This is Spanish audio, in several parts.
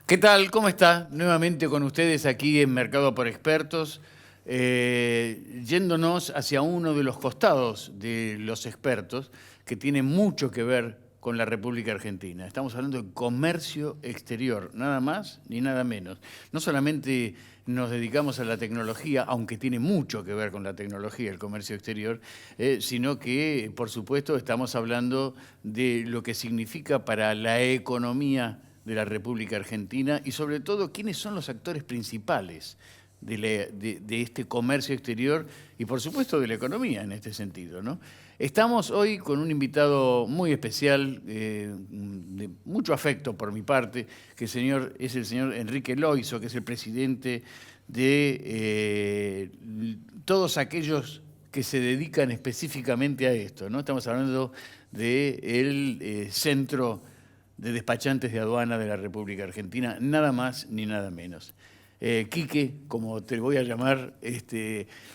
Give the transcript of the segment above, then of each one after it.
¿Qué tal? ¿Cómo está? Nuevamente con ustedes aquí en Mercado por Expertos, yéndonos hacia uno de los costados de los expertos que tiene mucho que ver con la República Argentina. Estamos hablando de comercio exterior, nada más ni nada menos. No solamente nos dedicamos a la tecnología, aunque tiene mucho que ver con la tecnología, el comercio exterior, sino que, por supuesto, estamos hablando de lo que significa para la economía de la República Argentina y sobre todo quiénes son los actores principales de este comercio exterior y por supuesto de la economía en este sentido, ¿no? Estamos hoy con un invitado muy especial, de mucho afecto por mi parte, que es el señor Enrique Loiso, que es el presidente de todos aquellos que se dedican específicamente a esto, ¿no? Estamos hablando del Centro de Despachantes de Aduana de la República Argentina, nada más ni nada menos. Quique, como te voy a llamar,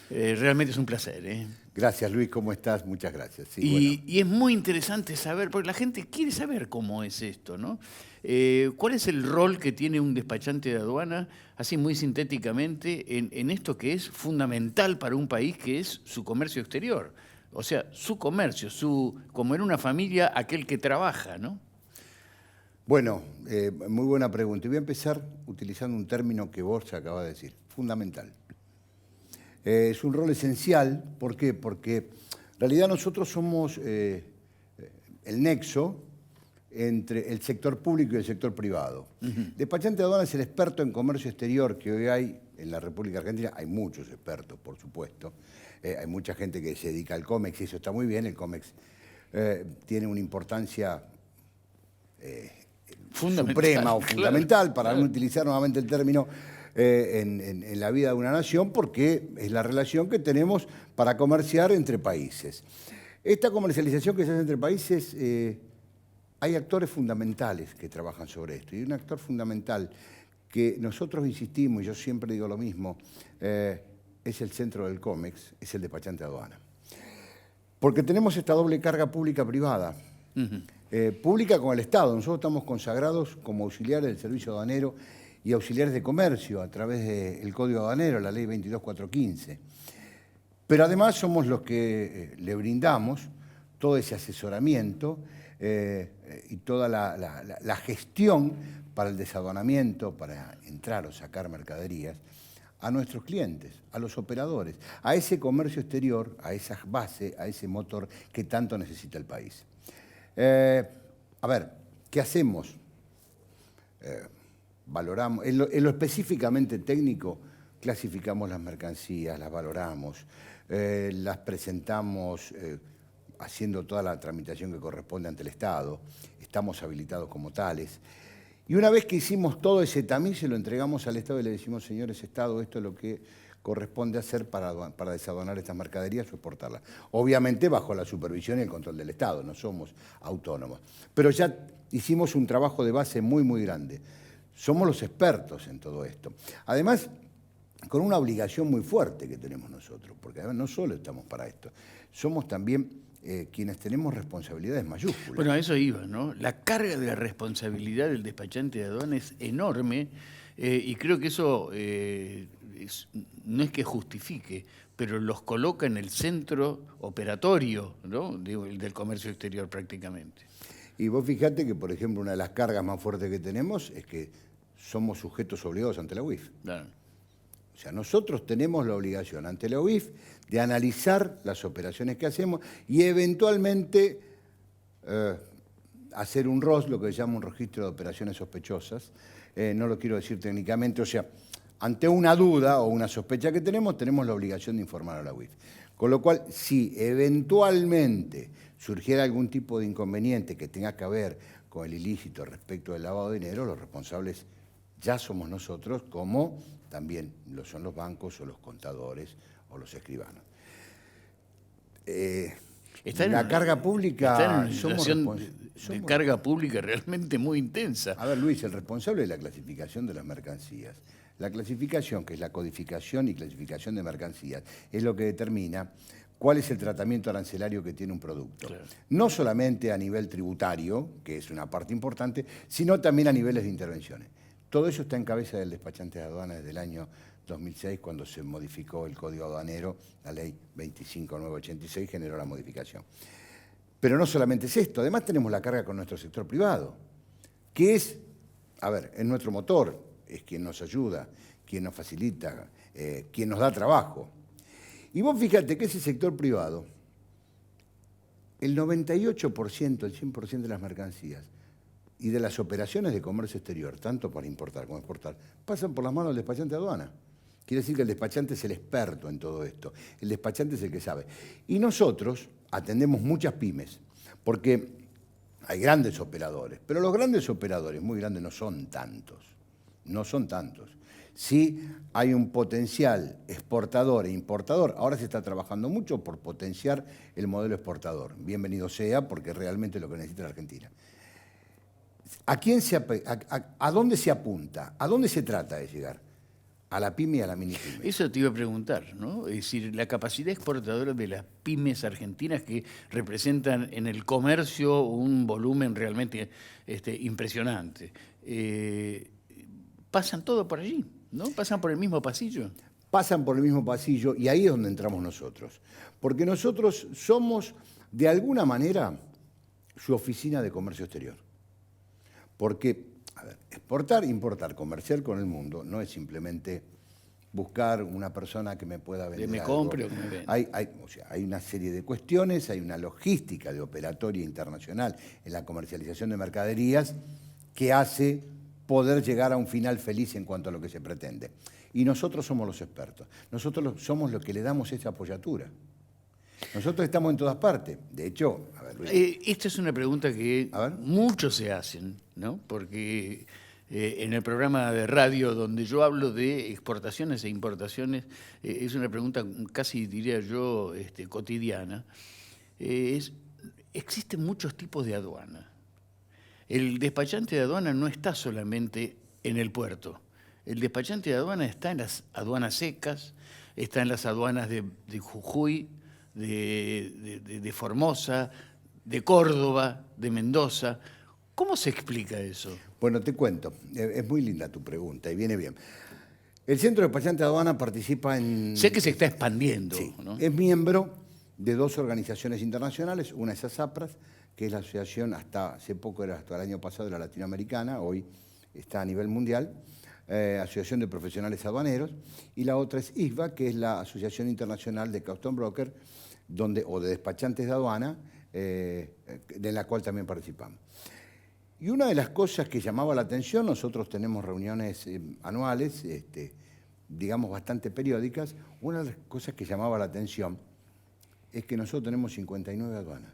realmente es un placer. Gracias, Luis, ¿cómo estás? Muchas gracias. Sí, Y es muy interesante saber, porque la gente quiere saber cómo es esto, ¿no? ¿Cuál es el rol que tiene un despachante de aduana, así muy sintéticamente, en esto que es fundamental para un país, que es su comercio exterior? O sea, su comercio, como en una familia, aquel que trabaja, ¿no? Bueno, muy buena pregunta. Y voy a empezar utilizando un término que vos acabas de decir, fundamental. Es un rol esencial, ¿por qué? Porque en realidad nosotros somos el nexo entre el sector público y el sector privado. Despachante de aduana es el experto en comercio exterior que hoy hay en la República Argentina. Hay muchos expertos, por supuesto. Hay mucha gente que se dedica al COMEX y eso está muy bien. El COMEX tiene una importancia suprema o fundamental, para no utilizar nuevamente el término, en la vida de una nación, porque es la relación que tenemos para comerciar entre países. Esta comercialización que se hace entre países, hay actores fundamentales que trabajan sobre esto. Y un actor fundamental que nosotros insistimos, y yo siempre digo lo mismo, es el centro del COMEX, es el despachante de aduana. Porque tenemos esta doble carga pública-privada. Pública con el Estado. Nosotros estamos consagrados como auxiliares del servicio aduanero y auxiliares de comercio a través del Código Aduanero, la Ley 22415. Pero además somos los que le brindamos todo ese asesoramiento y toda la gestión para el desaduanamiento, para entrar o sacar mercaderías a nuestros clientes, a los operadores, a ese comercio exterior, a esa base, a ese motor que tanto necesita el país. A ver, ¿qué hacemos? Valoramos, en lo específicamente técnico, clasificamos las mercancías, las valoramos, las presentamos haciendo toda la tramitación que corresponde ante el Estado, estamos habilitados como tales. Y una vez que hicimos todo ese tamiz, se lo entregamos al Estado y le decimos, señores Estado, esto es lo que corresponde hacer para desaduanar estas mercaderías o exportarlas. Obviamente bajo la supervisión y el control del Estado, no somos autónomos. Pero ya hicimos un trabajo de base muy, muy grande. Somos los expertos en todo esto. Además, con una obligación muy fuerte que tenemos nosotros, porque además no solo estamos para esto, somos también quienes tenemos responsabilidades mayúsculas. Bueno, a eso iba, ¿no? La carga de la responsabilidad del despachante de aduana es enorme y creo que eso no es que justifique, pero los coloca en el centro operatorio, ¿no? del comercio exterior prácticamente. Y vos fijate que, por ejemplo, una de las cargas más fuertes que tenemos es que somos sujetos obligados ante la UIF. Claro. O sea, nosotros tenemos la obligación ante la UIF de analizar las operaciones que hacemos y eventualmente hacer un ROS, lo que se llama un registro de operaciones sospechosas. No lo quiero decir técnicamente, o sea, ante una duda o una sospecha que tenemos la obligación de informar a la UIF. Con lo cual, si eventualmente surgiera algún tipo de inconveniente que tenga que ver con el ilícito respecto del lavado de dinero, los responsables ya somos nosotros, como también lo son los bancos o los contadores o los escribanos. La carga pública... Está en una situación de carga pública realmente muy intensa. A ver, Luis, el responsable de la clasificación de las mercancías. La clasificación, que es la codificación y clasificación de mercancías, es lo que determina cuál es el tratamiento arancelario que tiene un producto. Claro. No solamente a nivel tributario, que es una parte importante, sino también a niveles de intervenciones. Todo eso está en cabeza del despachante de aduana desde el año 2006, cuando se modificó el Código Aduanero, la ley 25986 generó la modificación. Pero no solamente es esto, además tenemos la carga con nuestro sector privado, que es, es nuestro motor, es quien nos ayuda, quien nos facilita, quien nos da trabajo. Y vos fíjate que ese sector privado, el 98%, el 100% de las mercancías y de las operaciones de comercio exterior, tanto para importar como exportar, pasan por las manos del despachante de aduana. Quiere decir que el despachante es el experto en todo esto. El despachante es el que sabe. Y nosotros atendemos muchas pymes, porque hay grandes operadores, pero los grandes operadores, muy grandes, no son tantos. No son tantos. Sí hay un potencial exportador e importador. Ahora se está trabajando mucho por potenciar el modelo exportador. Bienvenido sea, porque es realmente lo que necesita la Argentina. ¿A dónde se apunta? ¿A dónde se trata de llegar? A la pyme y a la mini pyme. Eso te iba a preguntar, ¿no? Es decir, la capacidad exportadora de las pymes argentinas que representan en el comercio un volumen realmente impresionante. Pasan todo por allí, ¿no? Pasan por el mismo pasillo. Pasan por el mismo pasillo y ahí es donde entramos nosotros. Porque nosotros somos, de alguna manera, su oficina de comercio exterior. Porque, exportar, importar, comerciar con el mundo no es simplemente buscar una persona que me pueda vender Que me algo. compre o que me venda. Hay una serie de cuestiones, hay una logística de operatoria internacional en la comercialización de mercaderías que hace poder llegar a un final feliz en cuanto a lo que se pretende. Y nosotros somos los expertos. Nosotros somos los que le damos esa apoyatura. Nosotros estamos en todas partes. De hecho, Luis. Esta es una pregunta que muchos se hacen, ¿no? Porque en el programa de radio donde yo hablo de exportaciones e importaciones, es una pregunta casi, diría yo, cotidiana. Existen muchos tipos de aduana. El despachante de aduana no está solamente en el puerto. El despachante de aduana está en las aduanas secas, está en las aduanas de Jujuy, de Formosa, de Córdoba, de Mendoza. ¿Cómo se explica eso? Bueno, te cuento. Es muy linda tu pregunta y viene bien. El Centro de Despachante de Aduana participa en... Sé que se está expandiendo, sí, ¿no? Es miembro de dos organizaciones internacionales. Una es ASAPRAS, que es la asociación, hasta hace poco, hasta el año pasado, era latinoamericana, hoy está a nivel mundial, Asociación de Profesionales Aduaneros, y la otra es ISBA, que es la Asociación Internacional de Custom Broker, o de despachantes de aduana, de la cual también participamos. Y una de las cosas que llamaba la atención, nosotros tenemos reuniones anuales, digamos bastante periódicas, una de las cosas que llamaba la atención es que nosotros tenemos 59 aduanas.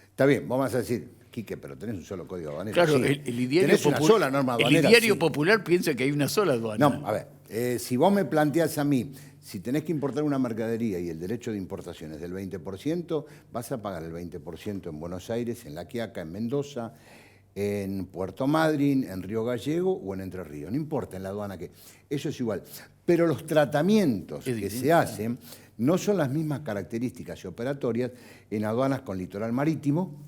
Está bien, vamos a decir, Quique, pero tenés un solo código aduanero. Claro, sí. el ideario tenés una sola norma aduanera. El ideario sí. popular piensa que hay una sola aduana. No, a ver, si vos me planteás a mí, si tenés que importar una mercadería y el derecho de importación es del 20%, vas a pagar el 20% en Buenos Aires, en La Quiaca, en Mendoza, en Puerto Madryn, en Río Gallego o en Entre Ríos. No importa en la aduana que... Eso es igual. Pero los tratamientos que se hacen no son las mismas características y operatorias en aduanas con litoral marítimo,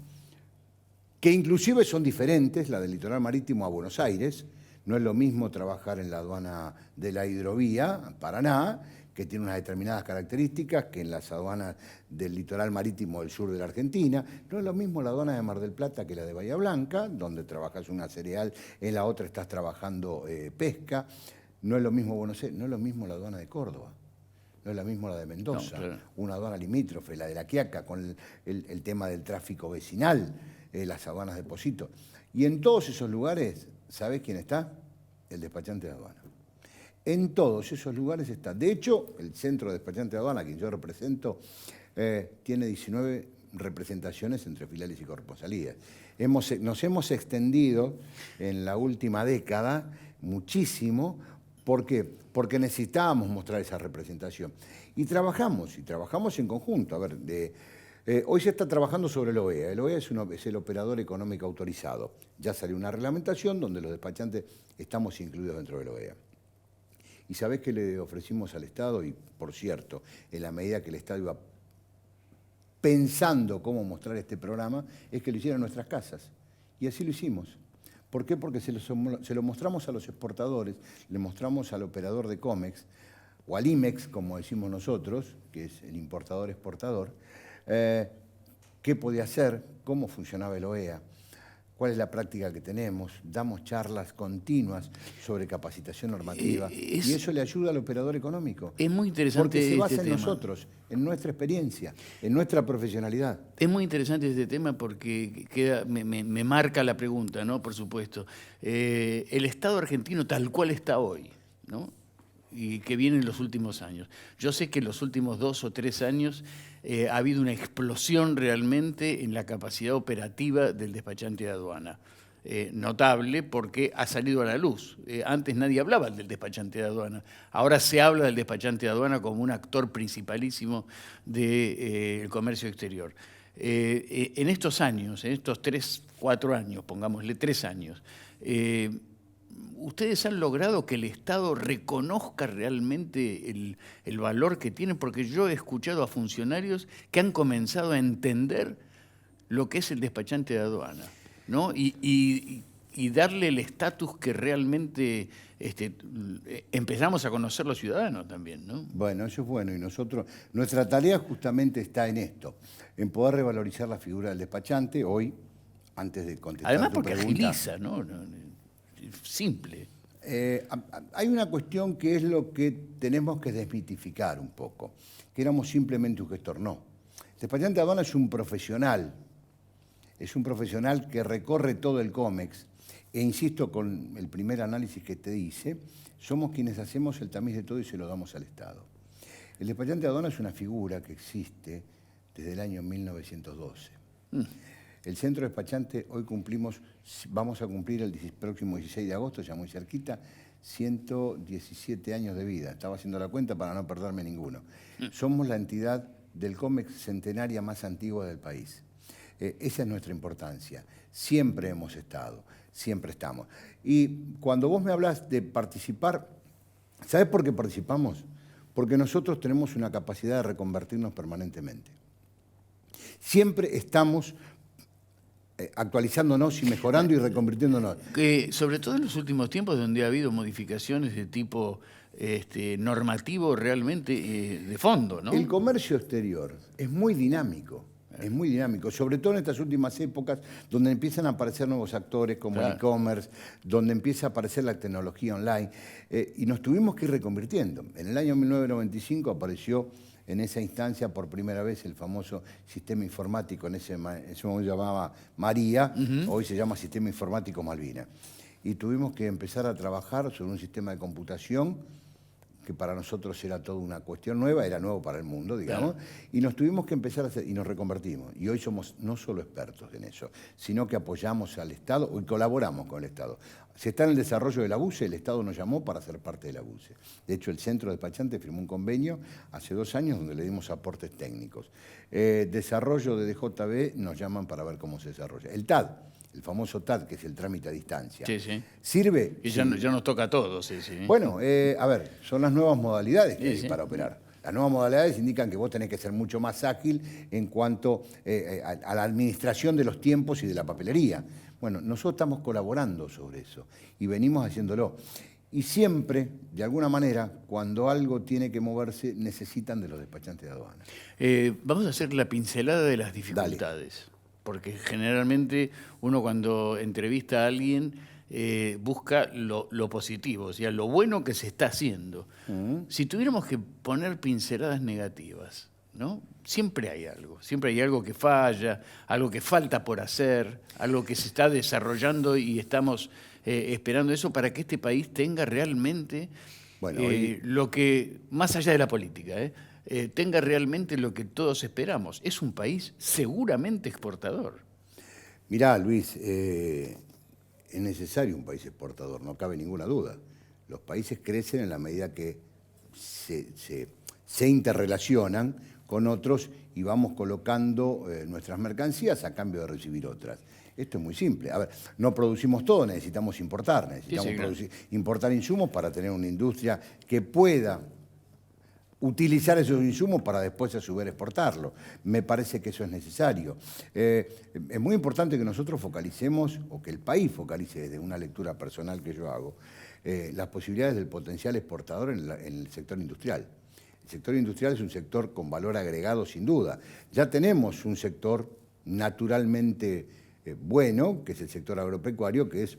que inclusive son diferentes, la del litoral marítimo a Buenos Aires. No es lo mismo trabajar en la aduana de la hidrovía, Paraná, que tiene unas determinadas características, que en las aduanas del litoral marítimo del sur de la Argentina. No es lo mismo la aduana de Mar del Plata que la de Bahía Blanca, donde trabajas una cereal, en la otra estás trabajando pesca. No es lo mismo Buenos Aires, no es lo mismo la aduana de Córdoba. No es lo mismo la de Mendoza, no, claro. Una aduana limítrofe, la de La Quiaca, con el tema del tráfico vecinal, las aduanas de Posito. Y en todos esos lugares, ¿sabés quién está? El despachante de aduana. En todos esos lugares está. De hecho, el Centro de Despachante de Aduana, quien yo represento, tiene 19 representaciones entre filiales y corresponsalías. Nos hemos extendido en la última década muchísimo. ¿Por qué? Porque necesitábamos mostrar esa representación. Y trabajamos en conjunto. A ver, hoy se está trabajando sobre el OEA. El OEA es el operador económico autorizado. Ya salió una reglamentación donde los despachantes estamos incluidos dentro del OEA. ¿Y sabés qué le ofrecimos al Estado? Y, por cierto, en la medida que el Estado iba pensando cómo mostrar este programa, es que lo hicieran en nuestras casas. Y así lo hicimos. ¿Por qué? Porque se lo mostramos a los exportadores, le mostramos al operador de COMEX, o al IMEX, como decimos nosotros, que es el importador-exportador, qué podía hacer, cómo funcionaba el OEA, cuál es la práctica que tenemos, damos charlas continuas sobre capacitación normativa y eso le ayuda al operador económico. Es muy interesante porque se basa este en tema. nosotros, en nuestra experiencia, en nuestra profesionalidad. Es muy interesante este tema porque me marca la pregunta, ¿no? Por supuesto. El Estado argentino tal cual está hoy, ¿no? Y que viene en los últimos años. Yo sé que en los últimos 2 o 3 años ha habido una explosión realmente en la capacidad operativa del despachante de aduana. Notable porque ha salido a la luz. Antes nadie hablaba del despachante de aduana. Ahora se habla del despachante de aduana como un actor principalísimo del comercio exterior. En estos años, en estos 3, 4 años, pongámosle 3 años, ¿ustedes han logrado que el Estado reconozca realmente el valor que tienen? Porque yo he escuchado a funcionarios que han comenzado a entender lo que es el despachante de aduana, ¿no? Y darle el estatus que realmente empezamos a conocer los ciudadanos también, ¿no? Bueno, eso es bueno. Y nuestra tarea justamente está en esto, en poder revalorizar la figura del despachante hoy, antes de contestar Además tu porque pregunta. agiliza, ¿no? Simple. Hay una cuestión que es lo que tenemos que desmitificar un poco, que éramos simplemente un gestor. No. El despachante de aduana es un profesional que recorre todo el COMEX, e insisto con el primer análisis que te dice, somos quienes hacemos el tamiz de todo y se lo damos al Estado. El despachante de aduana es una figura que existe desde el año 1912. El centro despachante, hoy vamos a cumplir el próximo 16 de agosto, ya muy cerquita, 117 años de vida. Estaba haciendo la cuenta para no perderme ninguno. Somos la entidad del COMEX centenaria más antigua del país. Esa es nuestra importancia. Siempre hemos estado, siempre estamos. Y cuando vos me hablas de participar, ¿sabés por qué participamos? Porque nosotros tenemos una capacidad de reconvertirnos permanentemente. Siempre estamos actualizándonos y mejorando y reconvirtiéndonos. Sobre todo en los últimos tiempos donde ha habido modificaciones de tipo normativo realmente de fondo, ¿no? El comercio exterior es muy dinámico. Es muy dinámico, sobre todo en estas últimas épocas donde empiezan a aparecer nuevos actores como el e-commerce, donde empieza a aparecer la tecnología online, y nos tuvimos que ir reconvirtiendo. En el año 1995 apareció en esa instancia por primera vez el famoso sistema informático, en ese momento llamaba María, hoy se llama Sistema Informático Malvina. Y tuvimos que empezar a trabajar sobre un sistema de computación que para nosotros era toda una cuestión nueva, era nuevo para el mundo, digamos, y nos tuvimos que empezar a hacer, y nos reconvertimos. Y hoy somos no solo expertos en eso, sino que apoyamos al Estado y colaboramos con el Estado. Se está en el desarrollo de la BUCE, el Estado nos llamó para ser parte de la BUCE. De hecho, el Centro Despachante firmó un convenio hace 2 años donde le dimos aportes técnicos. Desarrollo de DJB nos llaman para ver cómo se desarrolla. El TAD, el famoso TAD, que es el trámite a distancia. Sí, sí. ¿Sirve? Y ya nos toca a todos, sí, sí. Bueno, a ver, son las nuevas modalidades que hay Sí. para operar. Las nuevas modalidades indican que vos tenés que ser mucho más ágil en cuanto a la administración de los tiempos y de la papelería. Bueno, nosotros estamos colaborando sobre eso y venimos haciéndolo. Y siempre, de alguna manera, cuando algo tiene que moverse, necesitan de los despachantes de aduana. Vamos a hacer la pincelada de las dificultades. Dale. Porque generalmente uno cuando entrevista a alguien busca lo positivo, o sea, lo bueno que se está haciendo. Si tuviéramos que poner pinceladas negativas, ¿no? Siempre hay algo que falla, algo que falta por hacer, algo que se está desarrollando y estamos esperando eso para que este país tenga realmente lo que, más allá de la política, tenga realmente lo que todos esperamos. Es un país seguramente exportador. Mirá, Luis, es necesario un país exportador, no cabe ninguna duda. Los países crecen en la medida que se interrelacionan con otros y vamos colocando nuestras mercancías a cambio de recibir otras. Esto es muy simple. A ver, no producimos todo, necesitamos importar. Necesitamos importar insumos para tener una industria que pueda utilizar esos insumos para después a su vez exportarlo. Me parece que eso es necesario. Es muy importante que nosotros focalicemos, o que el país focalice desde una lectura personal que yo hago, las posibilidades del potencial exportador en el sector industrial. El sector industrial es un sector con valor agregado sin duda. Ya tenemos un sector naturalmente bueno, que es el sector agropecuario, que es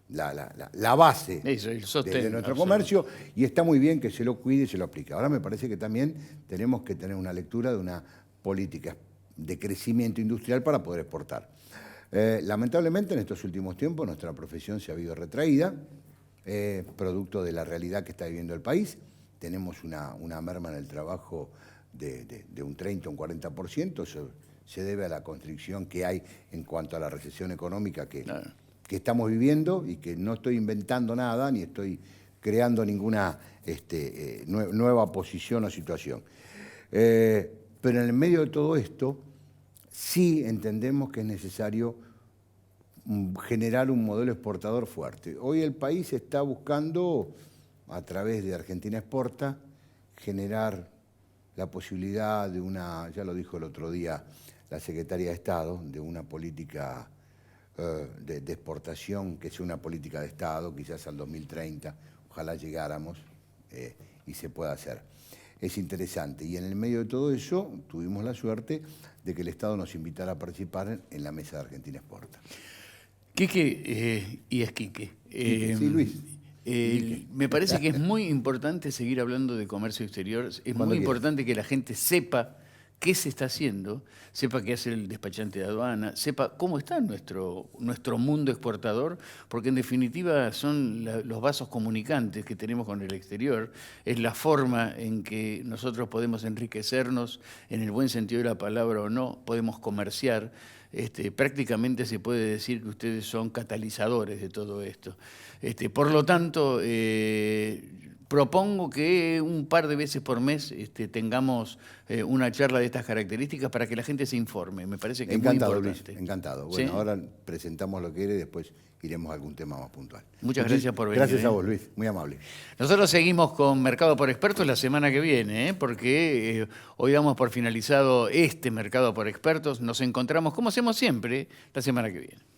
la base de nuestro comercio, y está muy bien que se lo cuide y se lo aplique. Ahora me parece que también tenemos que tener una lectura de una política de crecimiento industrial para poder exportar. Lamentablemente en estos últimos tiempos nuestra profesión se ha visto retraída, producto de la realidad que está viviendo el país. Tenemos una merma en el trabajo de un 30 o un 40%, eso se debe a la constricción que hay en cuanto a la recesión económica que estamos viviendo, y que no estoy inventando nada, ni estoy creando ninguna nueva posición o situación. Pero en el medio de todo esto, sí entendemos que es necesario generar un modelo exportador fuerte. Hoy el país está buscando, a través de Argentina Exporta, generar la posibilidad de ya lo dijo el otro día la Secretaria de Estado, de una política de exportación que sea una política de Estado, quizás al 2030, ojalá llegáramos y se pueda hacer. Es interesante, y en el medio de todo eso tuvimos la suerte de que el Estado nos invitara a participar en la mesa de Argentina Exporta. Quique, y es Quique. Sí, Luis. Me parece que es muy importante seguir hablando de comercio exterior. Es muy importante que la gente sepa qué se está haciendo, sepa qué hace el despachante de aduana, sepa cómo está nuestro mundo exportador, porque en definitiva son los vasos comunicantes que tenemos con el exterior, es la forma en que nosotros podemos enriquecernos, en el buen sentido de la palabra o no, podemos comerciar. Prácticamente se puede decir que ustedes son catalizadores de todo esto. Por lo tanto, propongo que un par de veces por mes tengamos una charla de estas características para que la gente se informe. Me parece que encantado, es muy importante. Luis, encantado. Bueno, ¿sí? Ahora presentamos lo que era y después iremos a algún tema más puntual. Muchas gracias por venir. Gracias a vos, Luis. Muy amable. Nosotros seguimos con Mercado por Expertos la semana que viene, porque hoy damos por finalizado este Mercado por Expertos. Nos encontramos, como hacemos siempre, la semana que viene.